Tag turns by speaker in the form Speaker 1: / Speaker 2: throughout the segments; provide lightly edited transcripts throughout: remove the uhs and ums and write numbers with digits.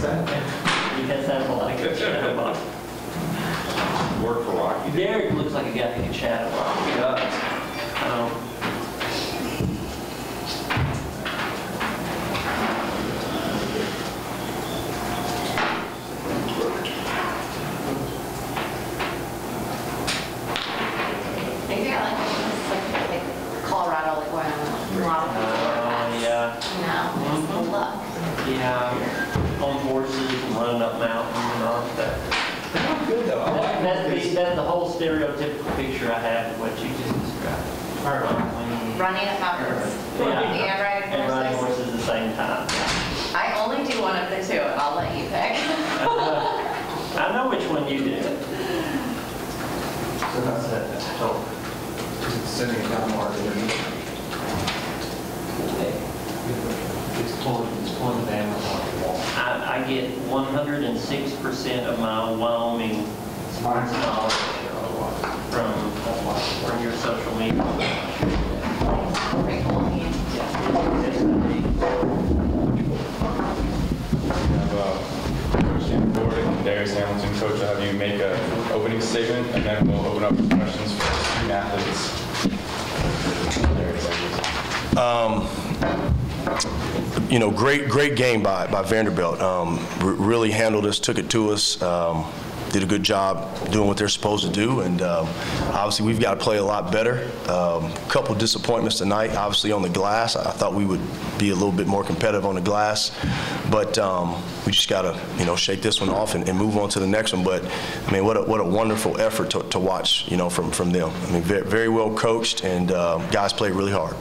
Speaker 1: He has had a lot of good shadow boxing.
Speaker 2: Work for Rocky.
Speaker 1: Derek looks like a guy who can shadow box. He does.
Speaker 3: Maybe I like Colorado, like where a lot of people work at.
Speaker 1: Yeah.
Speaker 3: No, luck.
Speaker 1: Yeah. On horses and running up mountains and all that.
Speaker 2: Good though.
Speaker 1: That's the whole stereotypical picture I have of what you just described.
Speaker 3: Running up mountains.
Speaker 1: Yeah.
Speaker 3: And riding horses.
Speaker 1: At the same time.
Speaker 3: I only do one of the two. I'll let you pick.
Speaker 1: I know which one you did.
Speaker 2: So that's it. Oh. Sending it down more. It's pulling the dam off the wall.
Speaker 1: I get 106% of my Wyoming sports knowledge from your social media.
Speaker 3: Pretty cool.
Speaker 4: Coach Dan Ford and Darius Hamilton. Coach, I'll have you make an opening statement, and then we'll open up for questions for student athletes.
Speaker 5: You know, great game by Vanderbilt. Really handled us, took it to us. Did a good job doing what they're supposed to do, and obviously we've got to play a lot better. Couple disappointments tonight, obviously on the glass. I thought we would be a little bit more competitive on the glass, but we just got to, you know, shake this one off and move on to the next one. But I mean, what a wonderful effort to watch, you know, from them. I mean, very well coached, and guys played really hard.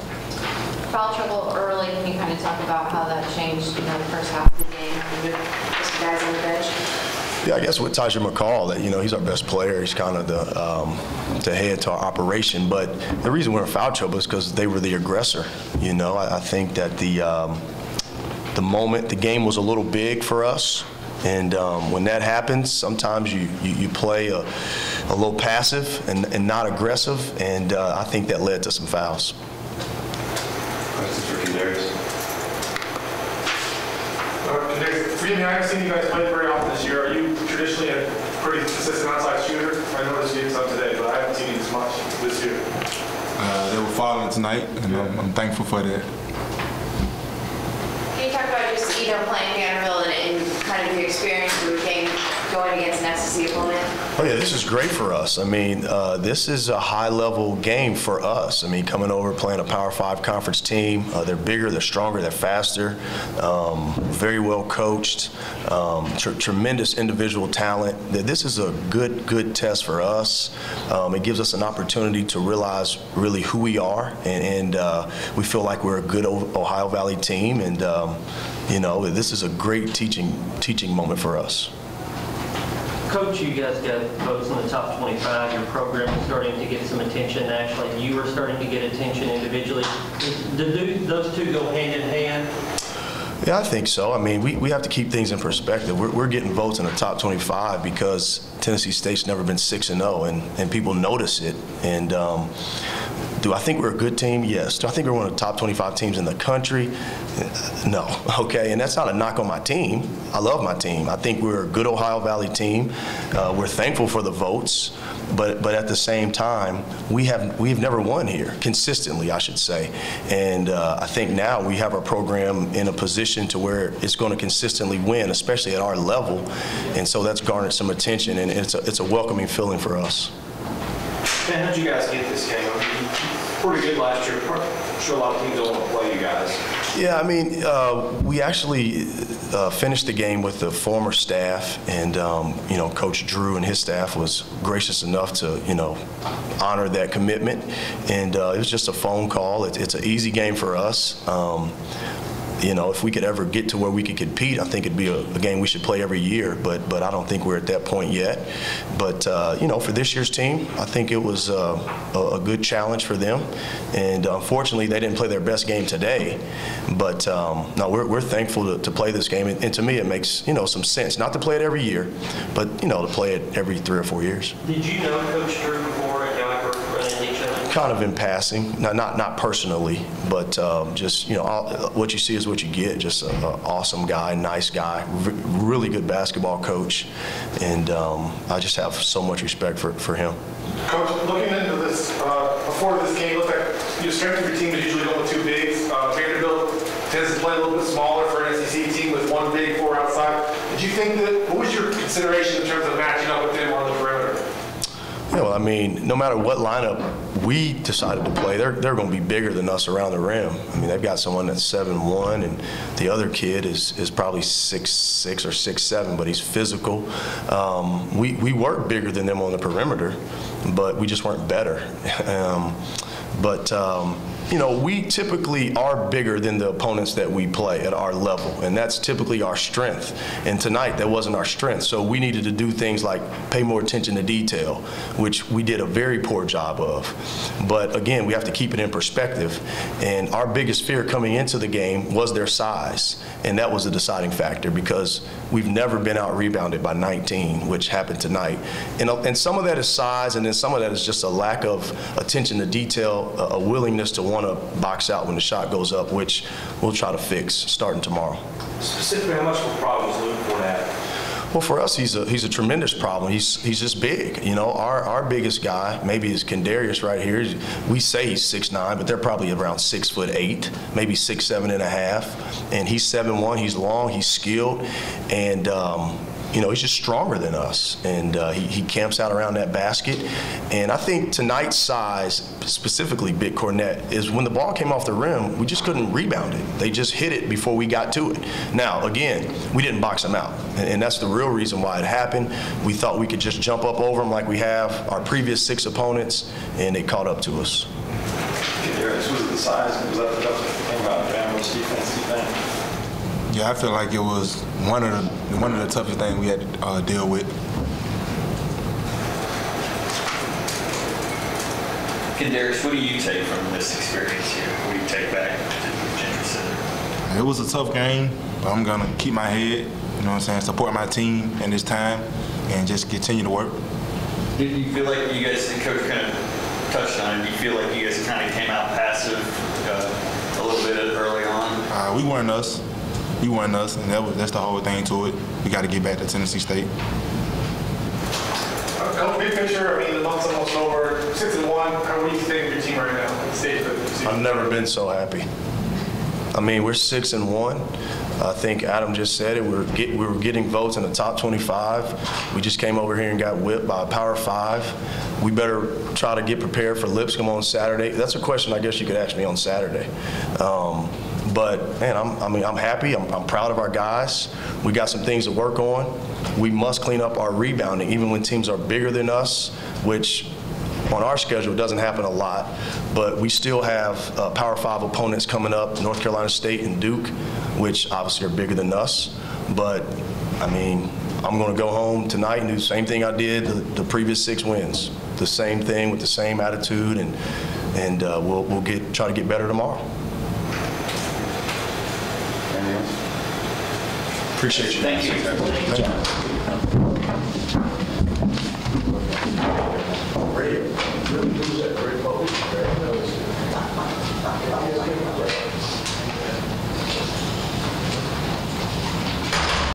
Speaker 3: Foul trouble early. Can you kind of talk about how that changed, you know, the first half of the game with just guys on the bench?
Speaker 5: Yeah, I guess with Tyler McCall, that, you know, he's our best player. He's kind of the head to our operation. But the reason we're in foul trouble is because they were the aggressor. You know, I think that the game was a little big for us. And when that happens, sometimes you play a little passive and not aggressive. And I think that led to some fouls.
Speaker 4: Questions for Darius?
Speaker 6: I haven't seen you guys play very often this year. Are you traditionally a pretty consistent outside shooter? I noticed you did some today, but I haven't seen you this much this year.
Speaker 7: They were falling tonight, and I'm thankful for that.
Speaker 3: Can you talk about just, you know, playing Vanderbilt and kind of your experience with the game going against an SEC opponent?
Speaker 5: Oh yeah, this is great for us. I mean, this is a high-level game for us. I mean, coming over, playing a Power 5 conference team. They're bigger, they're stronger, they're faster, very well coached, tremendous individual talent. This is a good test for us. It gives us an opportunity to realize really who we are, and we feel like we're a good Ohio Valley team, and you know, this is a great teaching moment for us.
Speaker 1: Coach, you guys got votes in the top 25. Your program is starting to get some attention nationally. You are starting to get attention individually. Do those two go hand in hand?
Speaker 5: Yeah, I think so. I mean, we have to keep things in perspective. We're getting votes in the top 25 because Tennessee State's never been 6-0, and people notice it. And do I think we're a good team? Yes. Do I think we're one of the top 25 teams in the country? No. Okay, and that's not a knock on my team. I love my team. I think we're a good Ohio Valley team. We're thankful for the votes, but at the same time, we've never won here consistently, I should say. And I think now we have our program in a position to where it's going to consistently win, especially at our level. And so that's garnered some attention, and it's a welcoming feeling for us.
Speaker 6: Man, how'd you guys get this game? I mean, pretty good last year. I'm sure a lot of teams don't want to play you guys.
Speaker 5: Yeah, I mean, we actually finished the game with the former staff, and you know, Coach Drew and his staff was gracious enough to, you know, honor that commitment, and it was just a phone call. It's an easy game for us. You know, if we could ever get to where we could compete, I think it'd be a game we should play every year, but I don't think we're at that point yet. But, you know, for this year's team, I think it was a good challenge for them. And unfortunately, they didn't play their best game today. But, no, we're thankful to play this game. And to me, it makes, you know, some sense. Not to play it every year, but, you know, to play it every 3 or 4 years.
Speaker 1: Did you know Coach Drew before and y'all ever run into each other?
Speaker 5: kind of in passing, not personally, but just, you know, what you see is what you get. Just an awesome guy, nice guy, really good basketball coach, and I just have so much respect for him.
Speaker 6: Coach, looking into this, before this game, it looked like your strength of your team is usually going with two bigs. Vanderbilt tends to play a little bit smaller for an SEC team with one big, four outside. Did you think that, what was your consideration in terms of matching up with them on the perimeter?
Speaker 5: Yeah, well, I mean, no matter what lineup we decided to play, they're going to be bigger than us around the rim. I mean, they've got someone that's 7'1", and the other kid is probably 6'6" or 6'7", but he's physical. We were bigger than them on the perimeter, but we just weren't better. You know, we typically are bigger than the opponents that we play at our level, and that's typically our strength. And tonight, that wasn't our strength, so we needed to do things like pay more attention to detail, which we did a very poor job of. But again, we have to keep it in perspective, and our biggest fear coming into the game was their size, and that was a deciding factor because we've never been out-rebounded by 19, which happened tonight. And some of that is size, and then some of that is just a lack of attention to detail, a willingness to want to box out when the shot goes up, which we'll try to fix starting tomorrow.
Speaker 2: Specifically, how much of a problem is Luke for that?
Speaker 5: Well, for us, he's a tremendous problem. He's just big. You know, our biggest guy maybe is Kendarius right here. We say he's 6'9", but they're probably around 6'8", maybe 6'7.5". And he's 7'1". He's long. He's skilled, and you know, he's just stronger than us, and he camps out around that basket. And I think tonight's size, specifically Big Cornette, is when the ball came off the rim, we just couldn't rebound it. They just hit it before we got to it. Now, again, we didn't box him out, and that's the real reason why it happened. We thought we could just jump up over him like we have our previous 6 opponents, and they caught up to us.
Speaker 8: Kendarius, was it the size? Was that the thing about Vanderbilt's defense, do you think?
Speaker 7: Yeah, I feel like it was one of the toughest things we had to deal with.
Speaker 8: Kendarius, what do you take from this experience here? What do you take back to Gentry Center?
Speaker 7: It was a tough game, but I'm gonna keep my head. You know what I'm saying? Support my team in this time, and just continue to work.
Speaker 8: Did you feel like you guys, the coach kind of touched on it, do you feel like you guys kind of came out passive a little bit early on?
Speaker 7: We weren't us. We weren't us, and that's the whole thing to it. We got to get back to Tennessee State.
Speaker 6: Big picture, I mean, the month's almost over. 6-1. How are you thinking of your team right now? State of the season?
Speaker 5: I've never been so happy. I mean, we're 6-1. I think Adam just said it. We were getting votes in the top 25. We just came over here and got whipped by a Power 5. We better try to get prepared for Lipscomb on Saturday. That's a question I guess you could ask me on Saturday. But man, I'm happy. I'm proud of our guys. We got some things to work on. We must clean up our rebounding, even when teams are bigger than us, which on our schedule doesn't happen a lot. But we still have Power 5 opponents coming up, North Carolina State and Duke, which obviously are bigger than us. But I mean, I'm going to go home tonight and do the same thing I did the previous 6 wins. The same thing with the same attitude, and we'll try to get better tomorrow. Appreciate you.
Speaker 8: Thank you.
Speaker 5: Thank you.